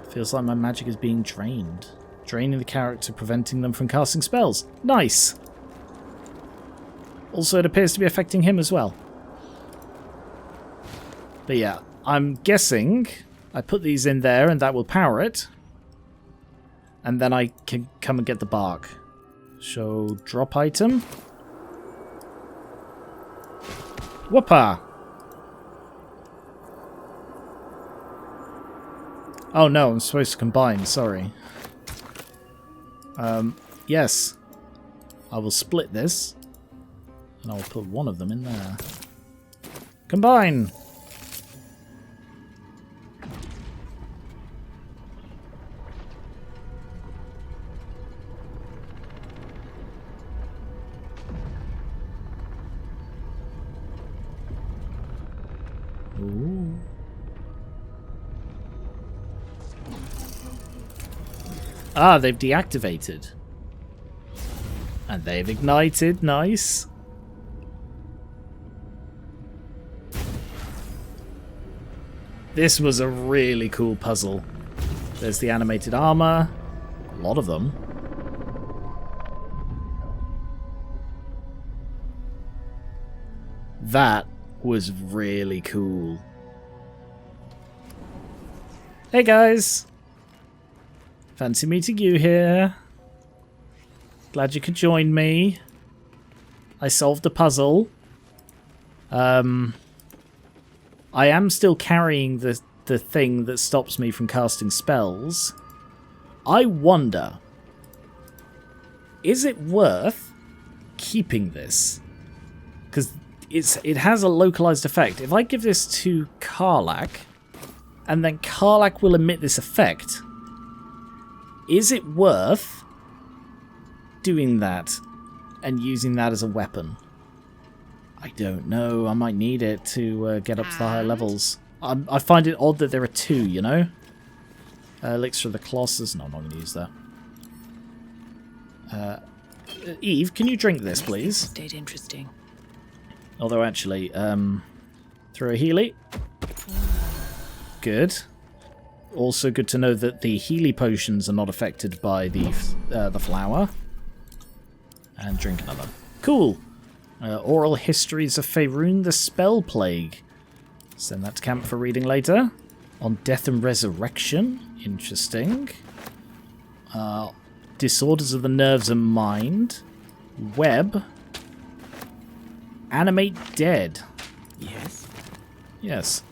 Feels like my magic is being drained. Draining the character, preventing them from casting spells. Nice! Also, it appears to be affecting him as well. But yeah, I'm guessing I put these in there and that will power it. And then I can come and get the bark. So, drop item. Whoopa! Oh no, I'm supposed to combine, sorry. Yes. I will split this. And I'll put one of them in there. Combine! Ooh. Ah, they've deactivated. And they've ignited. Nice. This was a really cool puzzle. There's the animated armor. A lot of them. That was really cool. Hey guys! Fancy meeting you here. Glad you could join me. I solved the puzzle. I am still carrying the thing that stops me from casting spells. I wonder, is it worth keeping this? Because it has a localized effect. If I give this to Karlach, and then Karlach will emit this effect, is it worth doing that and using that as a weapon? I don't know. I might need it to get up to the higher levels. I find it odd that there are two, you know? Elixir of the Colossus. No, I'm not going to use that. Eve, can you drink this, please? Stayed interesting. Although, actually, throw a Healy. Good. Also good to know that the Healy potions are not affected by the flower. And drink another. Cool. Oral Histories of Faerun, the Spell Plague. Send that to camp for reading later. On Death and Resurrection. Interesting. Disorders of the Nerves and Mind. Web. Animate Dead. Yes. Yes.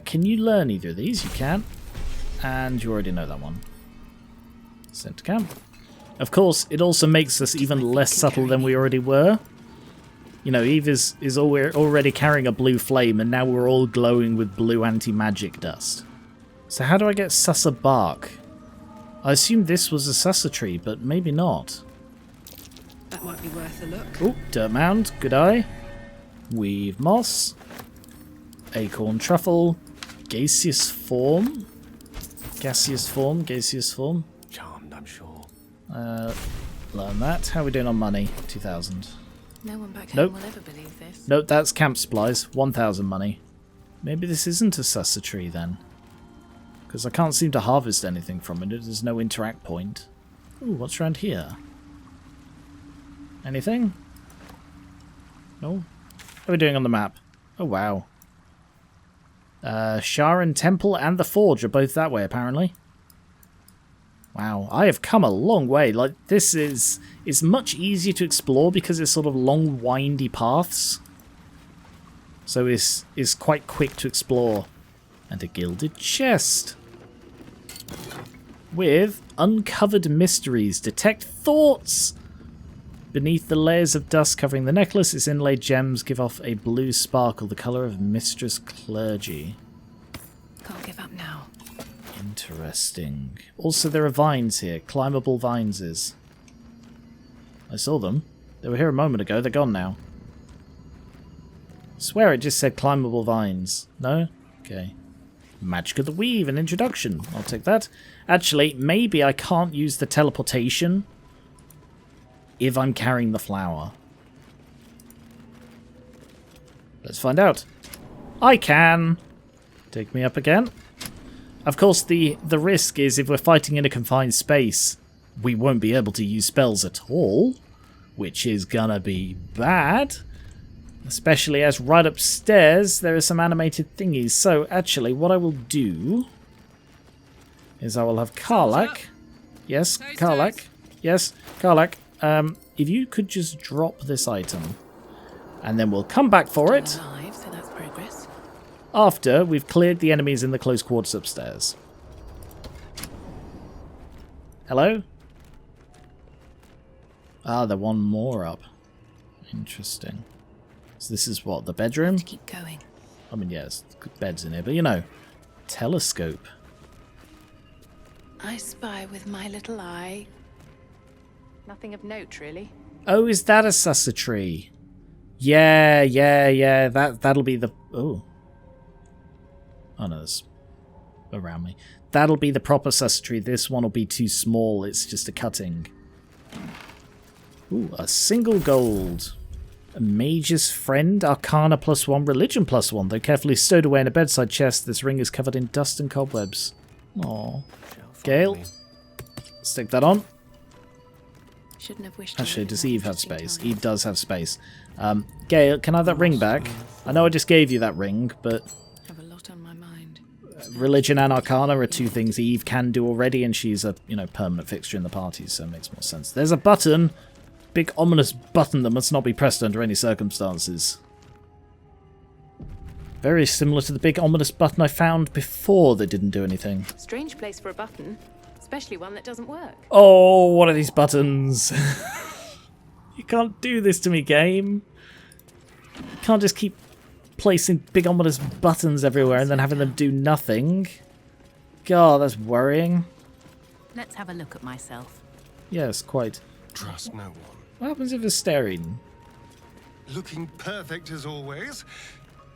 Can you learn either of these? You can. And you already know that one. Send to camp. Of course, it also makes us even less subtle than we already were. You know, Eve is already carrying a blue flame, and now we're all glowing with blue anti-magic dust. So how do I get Sussa Bark? I assume this was a Sussa tree, but maybe not. That might be worth a look. Oh, Dirt Mound, good eye. Weave Moss. Acorn Truffle. Gaseous Form. Gaseous Form. Charmed, I'm sure. Learn that. How are we doing on money? 2,000. No one back home Nope. will ever believe this. Nope, that's camp supplies. 1,000 money. Maybe this isn't a Sussa tree then. Because I can't seem to harvest anything from it. There's no interact point. Ooh, what's around here? Anything? No? How are we doing on the map? Oh, wow. Sharon Temple and the Forge are both that way, apparently. Wow, I have come a long way. Like, this is much easier to explore because it's sort of long, windy paths. So it's quite quick to explore. And a gilded chest. With uncovered mysteries. Detect thoughts! Beneath the layers of dust covering the necklace, its inlaid gems give off a blue sparkle, the colour of Mistress Clergy. Can't give up now. Interesting. Also, there are vines here. Climbable vines is. I saw them. They were here a moment ago. They're gone now. I swear it just said climbable vines. No? Okay. Magic of the Weave, an introduction. I'll take that. Actually, maybe I can't use the teleportation if I'm carrying the flower. Let's find out. I can. Take me up again. Of course, the risk is if we're fighting in a confined space, we won't be able to use spells at all, which is gonna be bad. Especially as right upstairs there are some animated thingies. So actually what I will do is I will have Karlach. Yes, Karlach. Yes, Karlach. If you could just drop this item. And then we'll come back for it Alive, so that's progress. after we've cleared the enemies in the close quarters upstairs. Hello? Ah, they're one more up. Interesting. So this is what, the bedroom? To keep going. I mean, yes, beds in here, but you know, telescope. I spy with my little eye. Nothing of note, really. Oh, is that a susser tree? Yeah. That'll be the... Oh. Oh no, it's around me. That'll be the proper susser tree. This one will be too small. It's just a cutting. Ooh, a single gold. A mage's friend, Arcana +1, religion +1. Though carefully stowed away in a bedside chest, this ring is covered in dust and cobwebs. Aww. Gale, stick that on. Shouldn't have wished. Actually, does Eve have space? Eve does have space. Gale, can I have that ring back? I know I just gave you that ring, but Have a lot on my mind. religion and Arcana are two things Eve can do already, and she's a permanent fixture in the party, so it makes more sense. There's a button. Big ominous button that must not be pressed under any circumstances. Very similar to the big ominous button I found before that didn't do anything. Strange place for a button, especially one that doesn't work. Oh, what are these buttons? You can't do this to me, game. You can't just keep placing big ominous buttons everywhere and then having them do nothing. God, that's worrying. Let's have a look at myself. Yes, quite. Trust no one. What happens if it's staring? Looking perfect as always,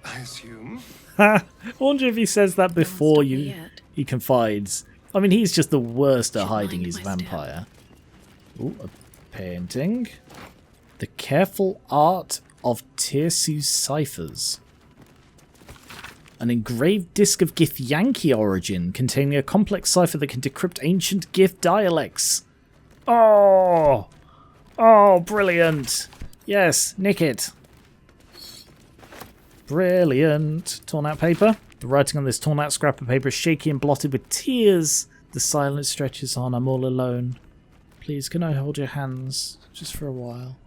I assume. I wonder if he says that before stop me you yet. he confides. I mean, he's just the worst at Should hiding. mind He's a my step. vampire. Ooh, a painting. The careful art of Tirsu's ciphers. An engraved disc of Githyanki origin, containing a complex cipher that can decrypt ancient Gith dialects. Oh! Oh, brilliant! Yes, nick it. Brilliant. Torn out paper. The writing on this torn out scrap of paper is shaky and blotted with tears. The silence stretches on. I'm all alone. Please, can I hold your hands? Just for a while.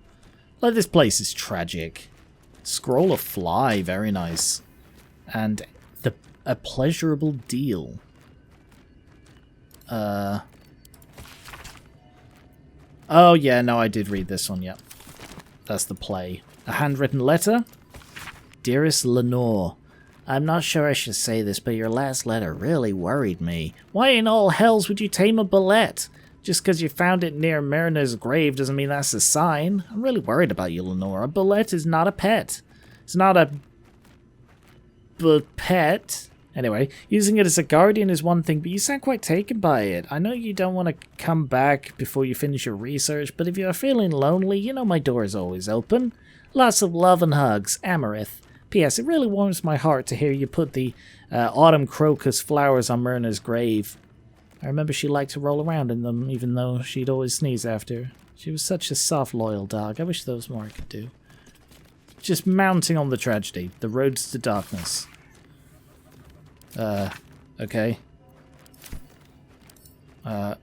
Like, this place is tragic. Scroll of fly. Very nice. And a pleasurable deal. Oh, yeah, no, I did read this one, yep. That's the play. A handwritten letter? Dearest Lenore, I'm not sure I should say this, but your last letter really worried me. Why in all hells would you tame a bullet? Just because you found it near Mariner's grave doesn't mean that's a sign. I'm really worried about you, Lenore. A bullet is not a pet. It's not a... pet. Anyway, using it as a guardian is one thing, but you sound quite taken by it. I know you don't want to come back before you finish your research, but if you're feeling lonely, you know my door is always open. Lots of love and hugs, Amarith. P.S. It really warms my heart to hear you put the autumn crocus flowers on Myrna's grave. I remember she liked to roll around in them, even though she'd always sneeze after. She was such a soft, loyal dog. I wish there was more I could do. Just mounting on the tragedy. The roads to darkness. Okay. I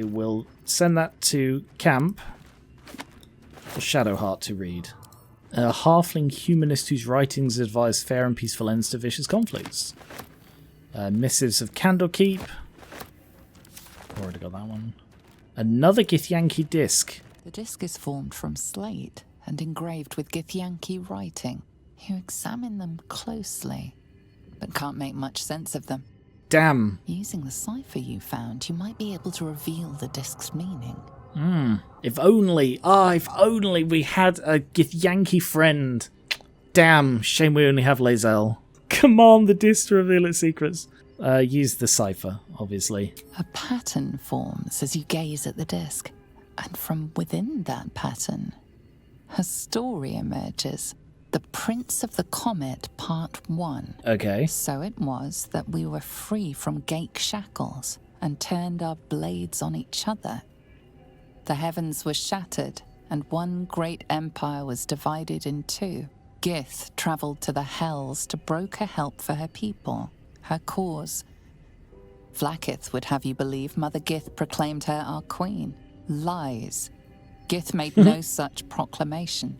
will send that to camp for Shadowheart to read. A halfling humanist whose writings advise fair and peaceful ends to vicious conflicts. Missives of Candlekeep. Already got that one. Another Githyanki disc. The disc is formed from slate and engraved with Githyanki writing. You examine them closely, but can't make much sense of them. Damn. Using the cipher you found, you might be able to reveal the disc's meaning. If only. If only we had a Githyanki friend. Damn. Shame we only have Lae'zel. Come on, the disc to reveal its secrets. Use the cipher, obviously. A pattern forms as you gaze at the disc, and from within that pattern, a story emerges. The Prince of the Comet, Part 1. Okay. So it was that we were free from Gake shackles and turned our blades on each other. The heavens were shattered, and one great empire was divided in two. Gith travelled to the Hells to broker help for her people, her cause. Vlaakith would have you believe Mother Gith proclaimed her our queen. Lies. Gith made no such proclamation.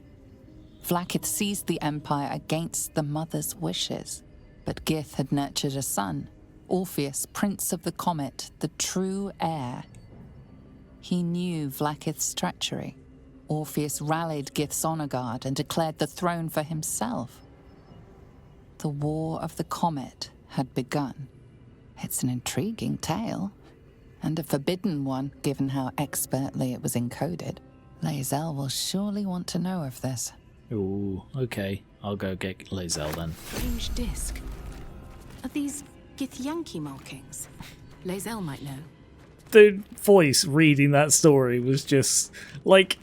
Vlaakith seized the empire against the mother's wishes, but Gith had nurtured a son, Orpheus, Prince of the Comet, the true heir. He knew Vlaakith's treachery. Orpheus rallied Gith's honor guard and declared the throne for himself. The War of the Comet had begun. It's an intriguing tale, and a forbidden one, given how expertly it was encoded. Lae'zel will surely want to know of this. Ooh, okay. I'll go get Lae'zel then. Strange disc. Are these Githyanki markings? Lae'zel might know. The voice reading that story was just like,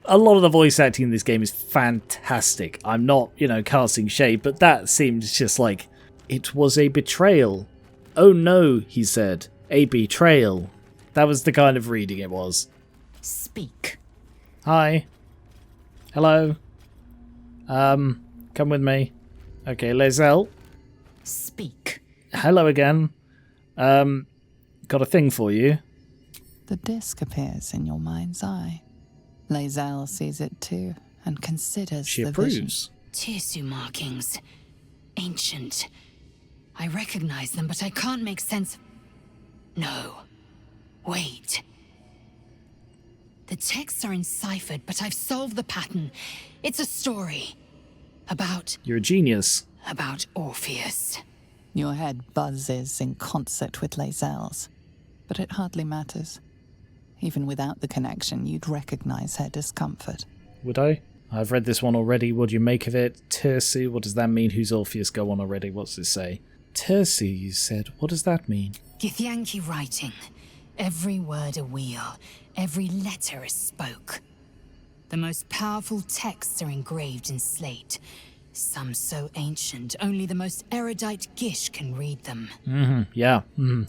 a lot of the voice acting in this game is fantastic. I'm not, casting shade, but that seemed just like, it was a betrayal. Oh no, he said, a betrayal. That was the kind of reading it was. Speak. Hi. Hello. Come with me. Okay, Lae'zel. Speak. Hello again. Got a thing for you. The disc appears in your mind's eye. Lae'zel sees it too, and considers She the approves. Tirsu markings. Ancient. I recognize them, but I can't make sense. No. Wait. The texts are enciphered, but I've solved the pattern. It's a story. You're a genius. About Orpheus. Your head buzzes in concert with Lae'zel's, but it hardly matters. Even without the connection, you'd recognize her discomfort. Would I? I've read this one already. What do you make of it? Tirsu, what does that mean? Who's Orpheus? Go on already. What's it say? Tirsu, you said. What does that mean? Githyanki writing. Every word a wheel. Every letter a spoke. The most powerful texts are engraved in slate. Some so ancient, only the most erudite Gish can read them. Yeah.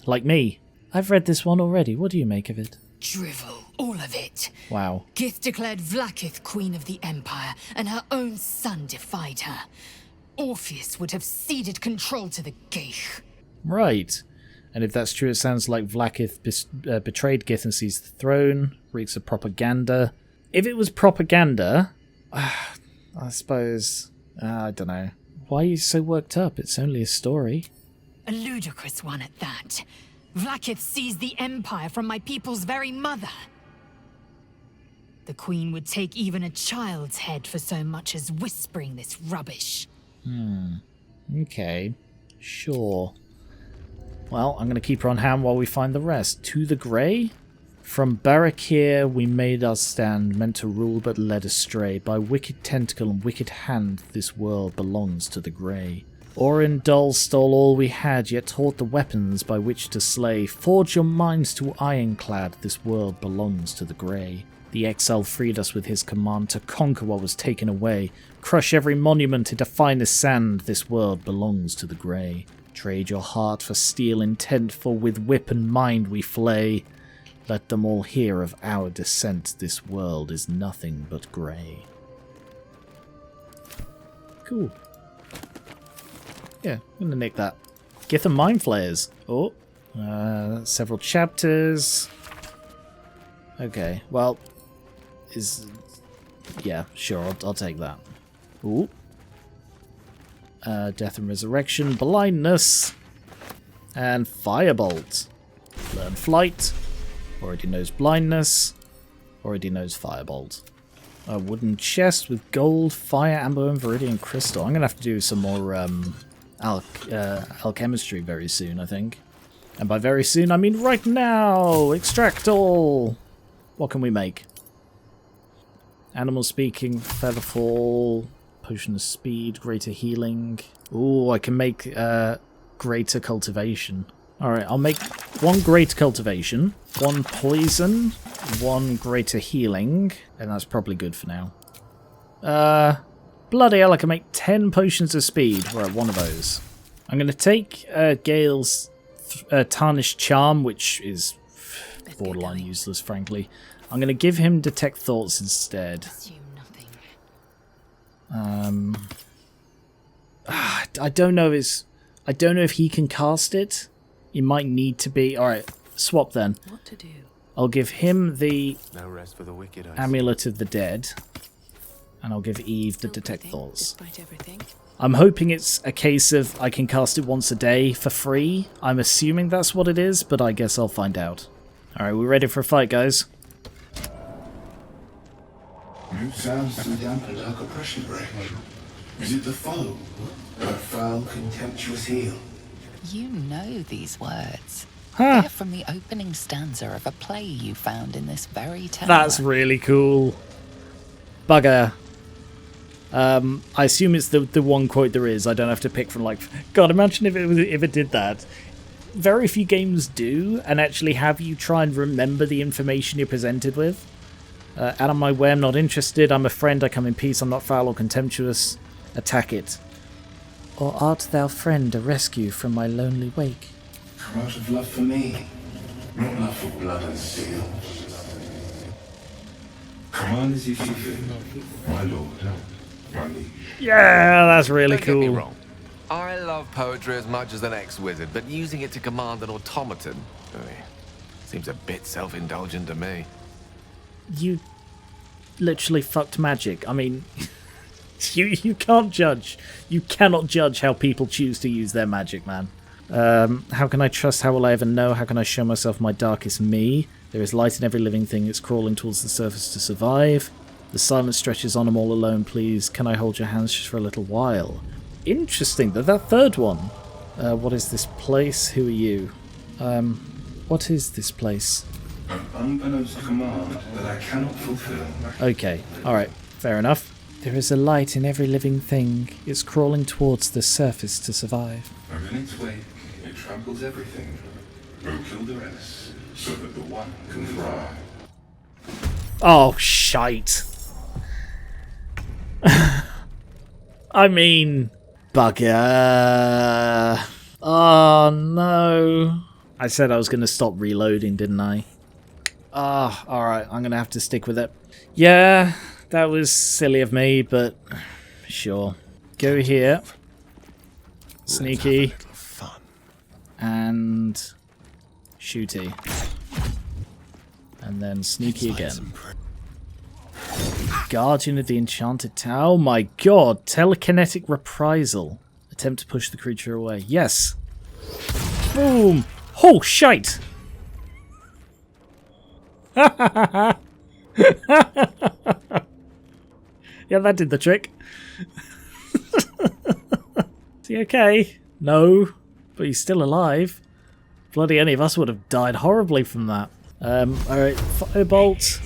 Like me. I've read this one already. What do you make of it? Drivel, all of it. Wow. Gith declared Vlaakith queen of the Empire, and her own son defied her. Orpheus would have ceded control to the Geich. Right. And if that's true, it sounds like Vlaakith betrayed Gith and seized the throne. Reeks of propaganda. If it was propaganda, I suppose... I don't know. Why are you so worked up? It's only a story. A ludicrous one at that. Vlaakith seized the Empire from my people's very mother. The Queen would take even a child's head for so much as whispering this rubbish. Okay. Sure. Well, I'm going to keep her on hand while we find the rest. To the Grey? From Barakir we made our stand, meant to rule but led astray. By wicked tentacle and wicked hand this world belongs to the Grey. Orin Dull stole all we had, yet taught the weapons by which to slay. Forge your minds to ironclad, this world belongs to the Grey. The exile freed us with his command to conquer what was taken away. Crush every monument into finest sand, this world belongs to the Grey. Trade your heart for steel intent, for with whip and mind we flay. Let them all hear of our descent, this world is nothing but grey. Cool. Yeah, I'm gonna nick that. Gith and Mind Flayers. Oh, several chapters. Okay, well, yeah, sure, I'll take that. Ooh. Death and Resurrection, Blindness, and Firebolt. Learn Flight. Already knows Blindness. Already knows Firebolt. A wooden chest with gold, fire, amber, and viridian crystal. I'm going to have to do some more alchemistry very soon, I think. And by very soon, I mean right now! Extract all! What can we make? Animal Speaking, Featherfall, Potion of Speed, Greater Healing. Ooh, I can make Greater Cultivation. Alright, I'll make one Greater Cultivation, one Poison, one Greater Healing, and that's probably good for now. Bloody hell, I can make 10 potions of speed. Right, one of those. I'm going to take Gale's Tarnished Charm, which is borderline useless, frankly. I'm going to give him Detect Thoughts instead. I don't know if he can cast it. He might need to be. Alright, swap then. What to do? I'll give him the No rest for the wicked, I see. Amulet of the Dead. And I'll give Eve the Still Detect breathing, Thoughts. despite everything. I'm hoping it's a case of I can cast it once a day for free. I'm assuming that's what it is, but I guess I'll find out. Alright, we're ready for a fight, guys. New sounds to dampen dark oppression break. Is it the foe? That foul, contemptuous heel? You know these words. Huh. They're from the opening stanza of a play you found in this very tower. That's really cool. Bugger. I assume it's the one quote there is. I don't have to pick from, like... God, imagine if it did that. Very few games do, and actually have you try and remember the information you're presented with. Out of my way, I'm not interested. I'm a friend, I come in peace. I'm not foul or contemptuous. Attack it. Or art thou friend, a rescue from my lonely wake? Come out of love for me, not love for blood and steel. Command as you see fit, my lord, my liege. Yeah, that's really Don't get me cool. wrong. I love poetry as much as an ex-wizard, but using it to command an automaton seems a bit self-indulgent to me. You literally fucked magic. I mean, you can't judge. You cannot judge how people choose to use their magic, man. How can I trust? How will I ever know? How can I show myself my darkest me? There is light in every living thing. It's crawling towards the surface to survive. The silence stretches on. I'm all alone. Please, can I hold your hands just for a little while? Interesting. That third one. What is this place? Who are you? What is this place? An unbeknownst command that I cannot fulfill. Okay. Alright. Fair enough. There is a light in every living thing. It's crawling towards the surface to survive. And in its wake, it tramples everything. Go kill the rest, so that the one can thrive. Oh, shite. I mean... Bugger. Oh, no. I said I was going to stop reloading, didn't I? Ah, alright. I'm going to have to stick with it. Yeah, that was silly of me, but... Sure. Go here. Sneaky. Let's have a little fun. And... Shooty. And then sneaky again. Guardian of the Enchanted Tower. Oh my god. Telekinetic reprisal. Attempt to push the creature away. Yes. Boom. Oh, shite. Yeah, that did the trick. Is he okay? No. But he's still alive. Bloody any of us would have died horribly from that. Alright, Firebolt.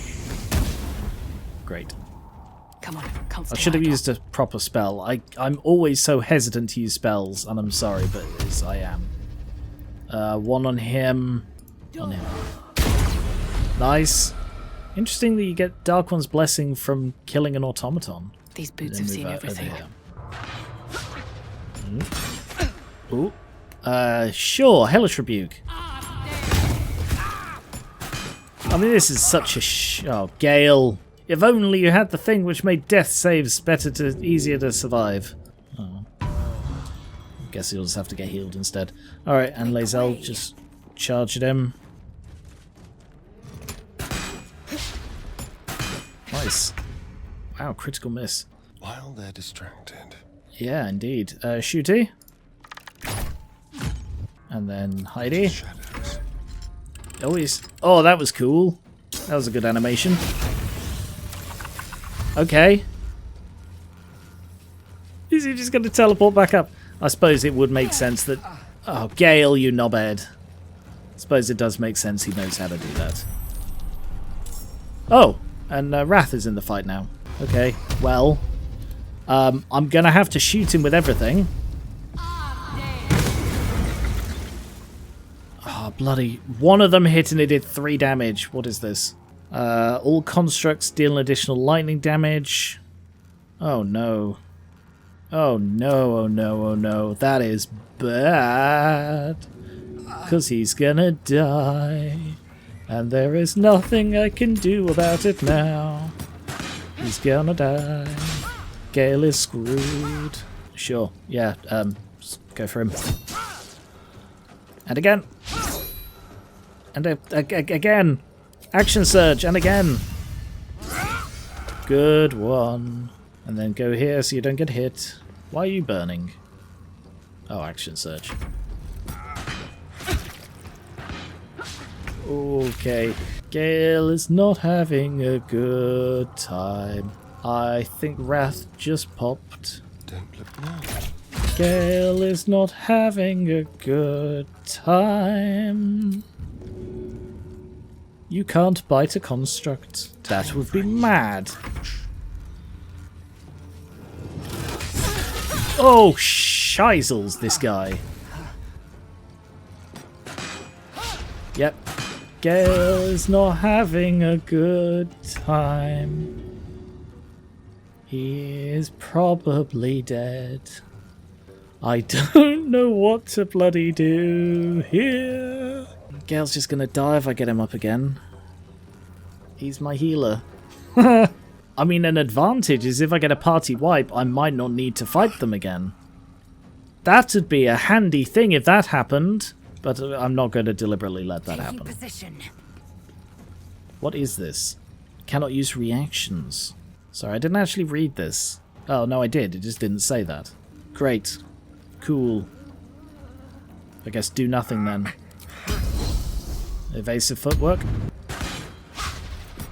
Great. Come on, I should have used a proper spell. I'm always so hesitant to use spells, and I'm sorry, but as I am. One on him. On him. Nice. Interesting that you get Dark One's Blessing from killing an automaton. These boots Then have seen move out over everything. here. Ooh. Sure, Hellish Rebuke. I mean, this is such a oh, Gale. If only you had the thing which made death saves easier to survive. Oh. Guess you'll just have to get healed instead. Alright, and Lae'zel just charged him. Nice. Wow, critical miss. While they're distracted. Yeah, indeed. Shooty. And then Heidi. Shadows. Oh, that was cool. That was a good animation. Okay. Is he just going to teleport back up? I suppose it would make sense that... Oh, Gale, you knobhead. I suppose it does make sense he knows how to do that. Oh, and Wrath is in the fight now. Okay, well... I'm going to have to shoot him with everything. Oh, bloody... One of them hit and it did 3 damage. What is this? All constructs deal an additional lightning damage. Oh, no. Oh no, oh no, oh no. That is bad. 'Cause he's gonna die. And there is nothing I can do about it now. He's gonna die. Gale is screwed. Sure, yeah, just go for him. And again. And again. Action surge, and again. Good one. And then go here so you don't get hit. Why are you burning? Oh, action surge. Okay. Gale is not having a good time. I think Wrath just popped. Don't look now. Gale is not having a good time. You can't bite a construct. That would be mad. Oh, shizels, this guy. Yep. Gale is not having a good time. He is probably dead. I don't know what to bloody do here. Gale's just gonna die if I get him up again. He's my healer. I mean, an advantage is if I get a party wipe, I might not need to fight them again. That would be a handy thing if that happened, but I'm not going to deliberately let that happen. What is this? Cannot use reactions. Sorry, I didn't actually read this. Oh, no, I did. It just didn't say that. Great. Cool. I guess do nothing then. Evasive footwork.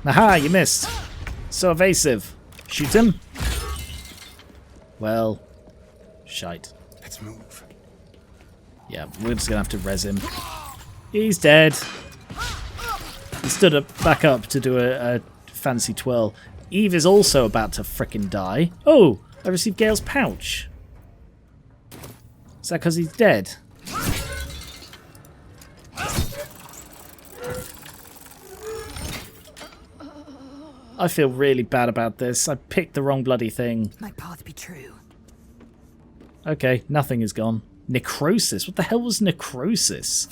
Aha, you missed. So evasive. Shoot him. Well, shite. Let's move. Yeah, we're just gonna have to res him. He's dead. He stood up, back up to do a fancy twirl. Eve is also about to frickin' die. Oh, I received Gale's pouch. Is that because he's dead? I feel really bad about this. I picked the wrong bloody thing. My path be true. Okay, nothing is gone. Necrosis? What the hell was necrosis?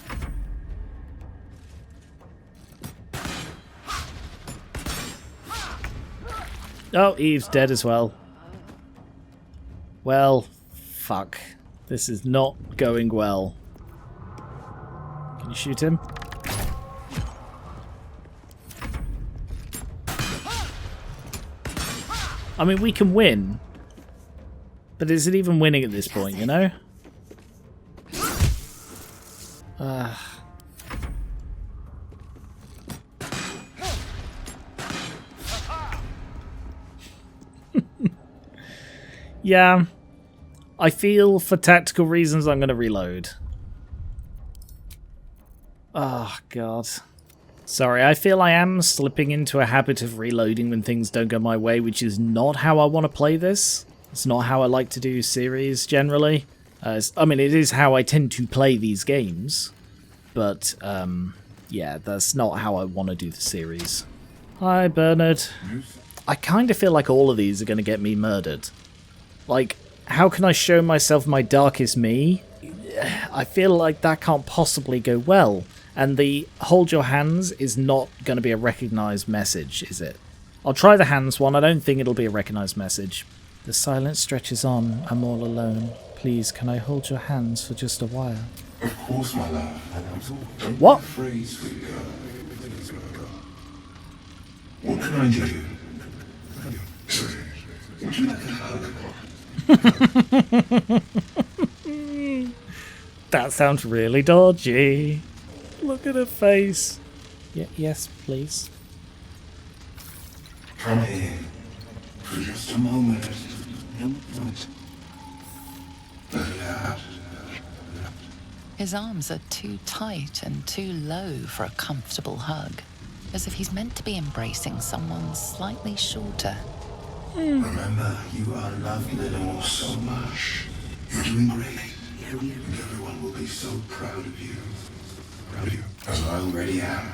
Oh, Eve's dead as well. Well, fuck. This is not going well. Can you shoot him? I mean, we can win. But is it even winning at this point, you know? Yeah. I feel for tactical reasons I'm going to reload. Oh, God. Sorry, I feel I am slipping into a habit of reloading when things don't go my way, which is not how I want to play this. It's not how I like to do series, generally. I mean, it is how I tend to play these games. But, yeah, that's not how I want to do the series. Hi, Bernard. I kind of feel like all of these are going to get me murdered. Like, how can I show myself my darkest me? I feel like that can't possibly go well. And the hold your hands is not going to be a recognised message, is it? I'll try the hands one. I don't think it'll be a recognised message. The silence stretches on. I'm all alone. Please, can I hold your hands for just a while? Of course, my love. Don't What? be afraid, sweet girl. What can I do? Sorry. Would you like a hug? That sounds really dodgy. Look at her face. Yes, please. Come here. For just a moment. His arms are too tight and too low for a comfortable hug, as if he's meant to be embracing someone slightly shorter. Remember, you are loved Lenore so much. You're doing great. And everyone will be so proud of you. Proud of you. As I already am.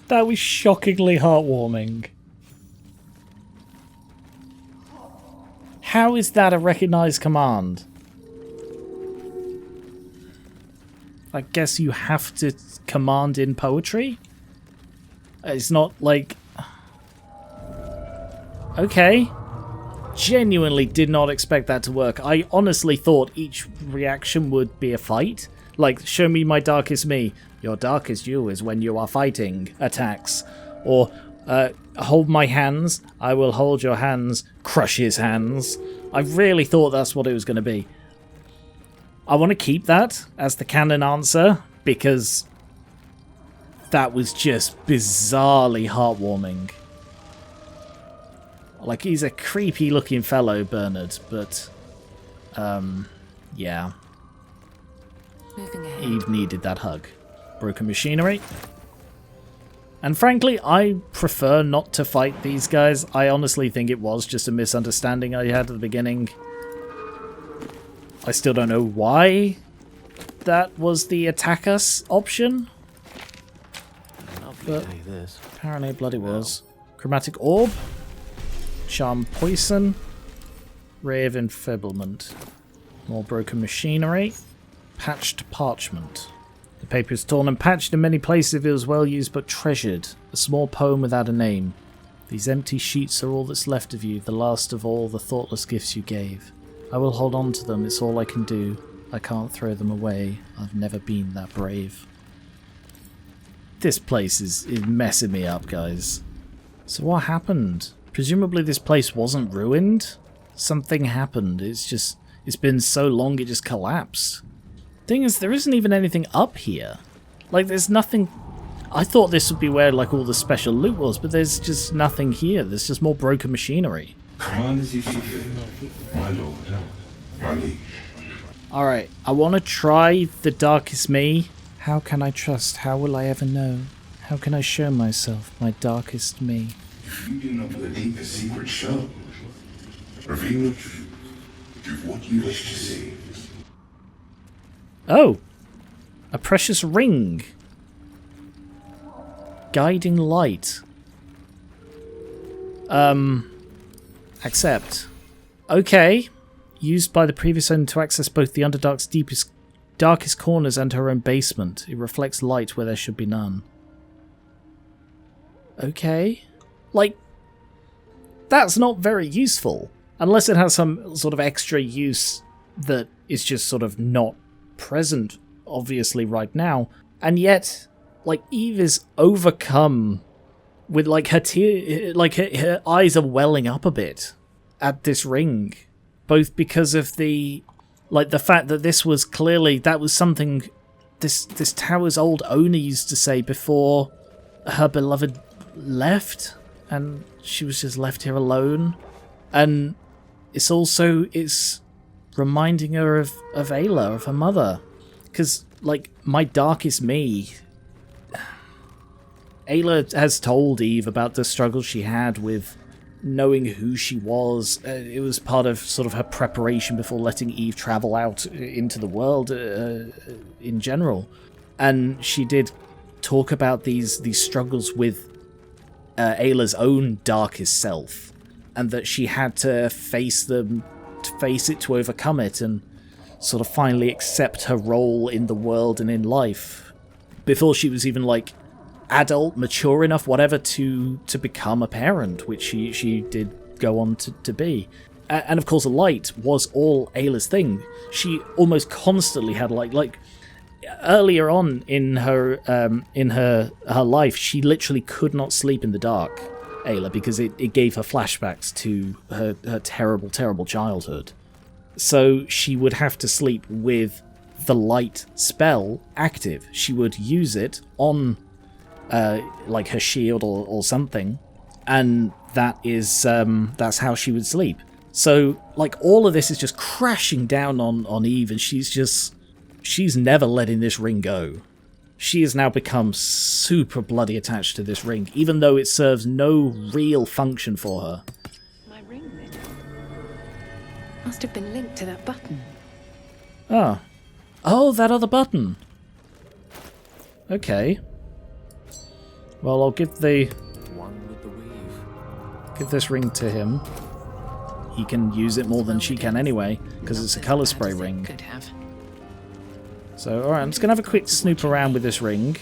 That was shockingly heartwarming. How is that a recognized command? I guess you have to command in poetry? It's not like... Okay. Genuinely did not expect that to work. I honestly thought each reaction would be a fight. Like, show me my darkest me. Your darkest you is when you are fighting attacks. Or, hold my hands. I will hold your hands. Crush his hands. I really thought that's what it was going to be. I want to keep that as the canon answer, because that was just bizarrely heartwarming. Like, he's a creepy looking fellow, Bernard, but yeah. Moving ahead. Eve needed that hug. Broken machinery. And frankly, I prefer not to fight these guys. I honestly think it was just a misunderstanding I had at the beginning. I still don't know why that was the attack us option. But apparently it bloody was. Chromatic orb. Charm poison. Ray of enfeeblement. More broken machinery. Patched parchment. The paper is torn and patched in many places if it was well used but treasured. A small poem without a name. These empty sheets are all that's left of you, the last of all the thoughtless gifts you gave. I will hold on to them, it's all I can do. I can't throw them away. I've never been that brave. This place is messing me up, guys. So what happened? Presumably this place wasn't ruined? Something happened. It's been so long it just collapsed. Thing is, there isn't even anything up here. Like, there's nothing... I thought this would be where, like, all the special loot was, but there's just nothing here. There's just more broken machinery. Command as you see fit, my lord, my liege. Alright, I want to try the darkest me. How can I trust? How will I ever know? How can I show myself, my darkest me? If you do not know the deepest secret show, reveal the truth. Give what you wish to see. Oh! A precious ring. Guiding light. Accept. Okay. Used by the previous owner to access both the Underdark's darkest corners and her own basement. It reflects light where there should be none. Okay. Like, that's not very useful. Unless it has some sort of extra use that is just sort of not present, obviously, right now. And yet, like, Eve is overcome with, like, her her eyes are welling up a bit at this ring. Both because of the fact that this was clearly, that was something this tower's old owner used to say before her beloved left, and she was just left here alone. And it's reminding her of Ayla, of her mother. Because, like, my darkest me, Ayla has told Eve about the struggles she had with knowing who she was. It was part of sort of her preparation before letting Eve travel out into the world in general. And she did talk about these struggles with Ayla's own darkest self, and that she had to face it to overcome it, and sort of finally accept her role in the world and in life before she was even, like, adult, mature enough, whatever, to become a parent, which she did go on to be. And of course, light was all Ayla's thing. She almost constantly had like earlier on in her life, she literally could not sleep in the dark, Ayla, because it gave her flashbacks to her terrible childhood. So she would have to sleep with the light spell active. She would use it on like her shield or something, and that's how she would sleep. So, like, all of this is just crashing down on Eve, and she's never letting this ring go. She has now become super bloody attached to this ring, even though it serves no real function for her. My ringlet must have been linked to that button. Oh, that other button. Okay. Well, I'll give this ring to him. he can use it more than she can anyway, because it's a colour spray ring. Could have. So, alright, I'm just going to have a quick snoop around with this ring.